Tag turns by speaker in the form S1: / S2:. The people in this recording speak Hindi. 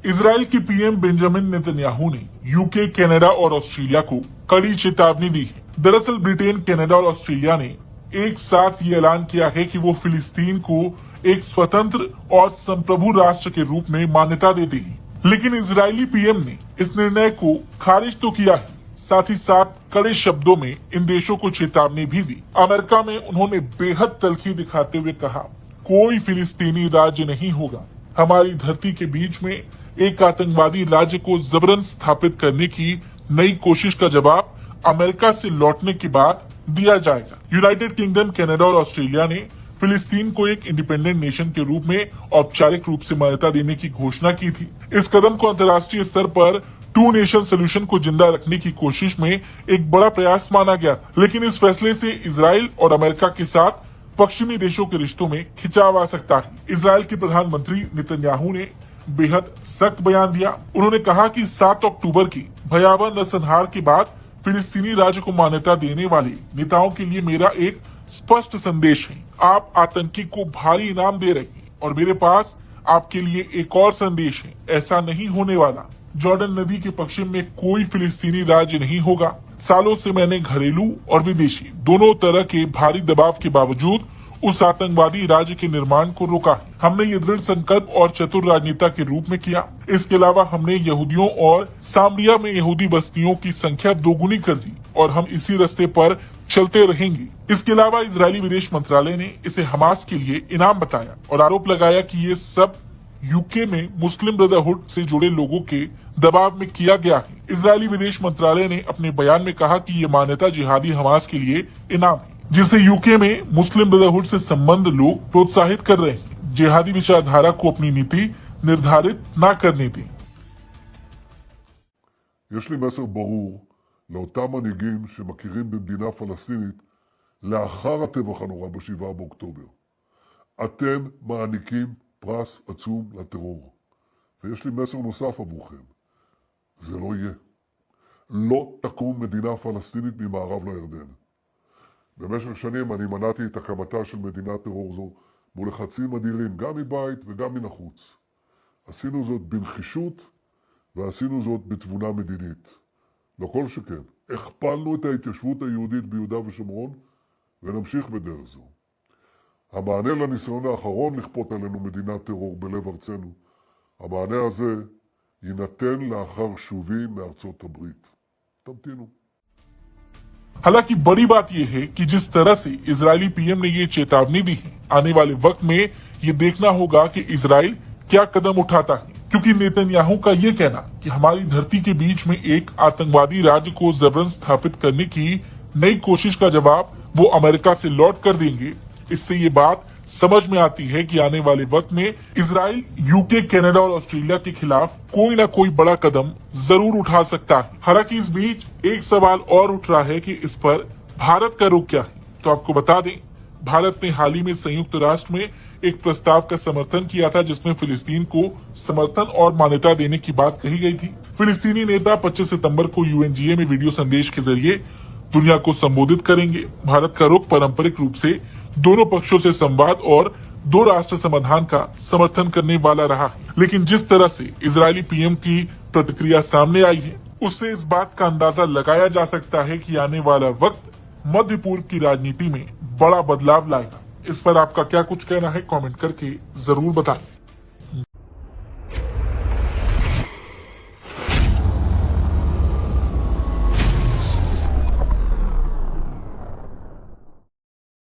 S1: इजराइल के पीएम बेंजामिन नेतन्याहू ने यूके, कनाडा और ऑस्ट्रेलिया को कड़ी चेतावनी दी है। दरअसल ब्रिटेन, कनाडा और ऑस्ट्रेलिया ने एक साथ ये ऐलान किया है कि वो फिलिस्तीन को एक स्वतंत्र और संप्रभु राष्ट्र के रूप में मान्यता दे देगी। लेकिन इजरायली पीएम ने इस निर्णय को खारिज तो किया है, साथ ही साथ कड़े शब्दों में इन देशों को चेतावनी भी दी। अमेरिका में उन्होंने बेहद तल्खी दिखाते हुए कहा, कोई फिलिस्तीनी राज्य नहीं होगा। हमारी धरती के बीच में एक आतंकवादी राज्य को जबरन स्थापित करने की नई कोशिश का जवाब अमेरिका से लौटने के बाद दिया जाएगा। यूनाइटेड किंगडम, कनाडा और ऑस्ट्रेलिया ने फिलिस्तीन को एक इंडिपेंडेंट नेशन के रूप में औपचारिक रूप से मान्यता देने की घोषणा की थी। इस कदम को अंतर्राष्ट्रीय स्तर पर टू नेशन सोल्यूशन को जिंदा रखने की कोशिश में एक बड़ा प्रयास माना गया था। लेकिन इस फैसले से इजराइल और अमेरिका के साथ पश्चिमी देशों के रिश्तों में खिंचाव आ सकता है। इजराइल के प्रधानमंत्री नेतन्याहू ने बेहद सख्त बयान दिया। उन्होंने कहा कि 7 अक्टूबर की भयावह नरसंहार के बाद फिलिस्तीनी राज्य को मान्यता देने वाले नेताओं के लिए मेरा एक स्पष्ट संदेश है। आप आतंकी को भारी इनाम दे रहे हैं और मेरे पास आपके लिए एक और संदेश है, ऐसा नहीं होने वाला। जॉर्डन नदी के पश्चिम में कोई फिलिस्तीनी राज्य नहीं होगा। सालों से मैंने घरेलू और विदेशी दोनों तरह के भारी दबाव के बावजूद उस आतंकवादी राज्य के निर्माण को रोका है। हमने ये दृढ़ संकल्प और चतुर राजनेता के रूप में किया। इसके अलावा हमने यहूदियों और सामरिया में यहूदी बस्तियों की संख्या दोगुनी कर दी और हम इसी रास्ते पर चलते रहेंगे। इसके अलावा इजरायली विदेश मंत्रालय ने इसे हमास के लिए इनाम बताया और आरोप लगाया कि ये सब यूके में मुस्लिम ब्रदरहुड से जुड़े लोगों के दबाव में किया गया है। इजरायली विदेश मंत्रालय ने अपने बयान में कहा कि ये मान्यता जिहादी हमास के लिए इनाम है, जिसे यूके में मुस्लिम ब्रदरहुड से संबंध लोग प्रोत्साहित कर रहे हैं। जिहादी विचारधारा को अपनी नीति निर्धारित न करने दें।
S2: יש לי מסר ברור לאותם מנהיגים שמכירים במדינה פלסטינית לאחר הטבח הנורא ב7 באוקטובר. אתם מעניקים פרס עצום לטרור. ויש לי מסר נוסף עבורכם. זה לא יהיה. לא תקום מדינה פלסטינית ממערב לירדן. במשך שנים אני מנעתי את הקמתה של מדינת טרור זו מול לחצים אדירים, גם מבית וגם מן החוץ. עשינו זאת בנחישות ועשינו זאת בתבונה מדינית. לא כל שכן, הכפלנו את ההתיישבות היהודית ביהודה ושומרון ונמשיך בדרך זו. המענה לניסיון האחרון לכפות עלינו מדינת טרור בלב ארצנו, המענה הזה יינתן לאחר שובי מארצות הברית. תמתינו.
S1: हालांकि बड़ी बात यह है कि जिस तरह से इजरायली पीएम ने ये चेतावनी दी है, आने वाले वक्त में ये देखना होगा कि इजराइल क्या कदम उठाता है। क्योंकि नेतन्याहू का ये कहना कि हमारी धरती के बीच में एक आतंकवादी राज्य को जबरन स्थापित करने की नई कोशिश का जवाब वो अमेरिका से लौट कर देंगे, इससे ये बात समझ में आती है कि आने वाले वक्त में इजराइल यूके, कनाडा और ऑस्ट्रेलिया के खिलाफ कोई ना कोई बड़ा कदम जरूर उठा सकता है। हालांकि इस बीच एक सवाल और उठ रहा है कि इस पर भारत का रुख क्या है। तो आपको बता दें, भारत ने हाल ही में संयुक्त राष्ट्र में एक प्रस्ताव का समर्थन किया था, जिसमें फिलिस्तीन को समर्थन और मान्यता देने की बात कही गई थी। फिलिस्तीनी नेता 25 सितंबर को यूएनजीए में वीडियो संदेश के जरिए दुनिया को संबोधित करेंगे। भारत का रुख पारंपरिक रूप से दोनों पक्षों से संवाद और दो राष्ट्र समाधान का समर्थन करने वाला रहा है। लेकिन जिस तरह से इजरायली पीएम की प्रतिक्रिया सामने आई है, उससे इस बात का अंदाजा लगाया जा सकता है कि आने वाला वक्त मध्य पूर्व की राजनीति में बड़ा बदलाव लाएगा। इस पर आपका क्या कुछ कहना है, कमेंट करके जरूर बताएं।